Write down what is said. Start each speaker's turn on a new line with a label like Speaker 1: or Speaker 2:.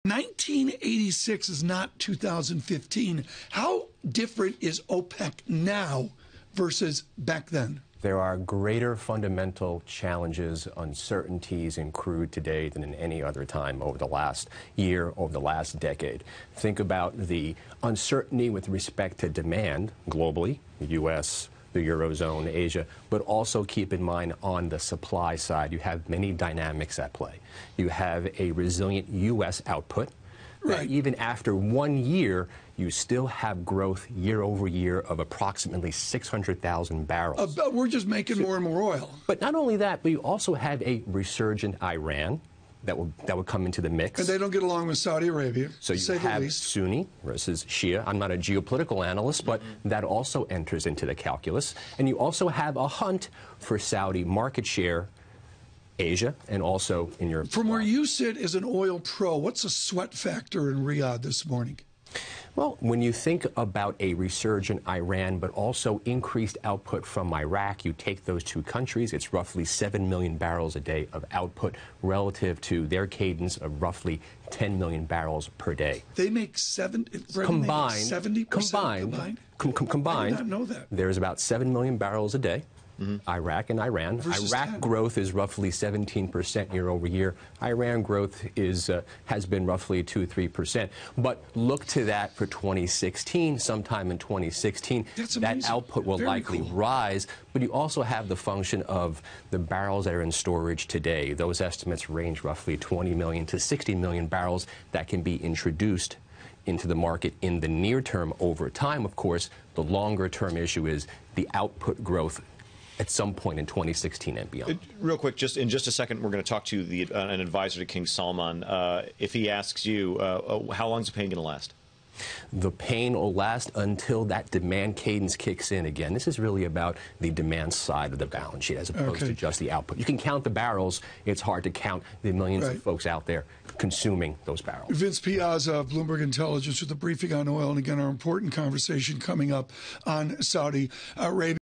Speaker 1: 1986 is not 2015. How different is OPEC now versus back then?
Speaker 2: There are greater fundamental challenges, uncertainties in crude today than in any other time over the last year, over the last decade. Think about the uncertainty with respect to demand globally, the U.S., the Eurozone, Asia, but also keep in mind on the supply side, you have many dynamics at play. You have a resilient U.S. output. Right. Even after 1 year, you still have growth year over year of approximately 600,000 barrels.
Speaker 1: We're just making more and more oil.
Speaker 2: But not only that, but you also have a resurgent Iran that would come into the mix.
Speaker 1: And they don't get along with Saudi Arabia.
Speaker 2: So you have Sunni versus Shia. I'm not a geopolitical analyst, but that also enters into the calculus. And you also have a hunt for Saudi market share, Asia, and also in Europe.
Speaker 1: From where you sit as an oil pro, what's the sweat factor in Riyadh this morning?
Speaker 2: Well, when you think about a resurgent Iran, but also increased output from Iraq, you take those two countries, it's roughly 7 million barrels a day of output relative to their cadence of roughly 10 million barrels per day.
Speaker 1: They make 70% combined.
Speaker 2: Combined,
Speaker 1: I did not know that.
Speaker 2: There's about 7 million barrels a day. Iraq and Iran.
Speaker 1: Versus
Speaker 2: Iraq
Speaker 1: 10.
Speaker 2: growth is roughly 17% year over year. Iran growth has been roughly 2-3%. But look to that for 2016. Sometime in 2016, that output will likely rise. But you also have the function of the barrels that are in storage today. Those estimates range roughly 20 million to 60 million barrels that can be introduced into the market in the near term. Over time, of course, the longer term issue is the output growth at some point in 2016 and beyond.
Speaker 3: Real quick, in just a second, we're going to talk to an advisor to King Salman. If he asks you, how long is the pain going to last?
Speaker 2: The pain will last until that demand cadence kicks in again. This is really about the demand side of the balance sheet as opposed to just the output. You can count the barrels. It's hard to count the millions of folks out there consuming those barrels.
Speaker 1: Vince Piazza of Bloomberg Intelligence with a briefing on oil. And again, our important conversation coming up on Saudi Arabia.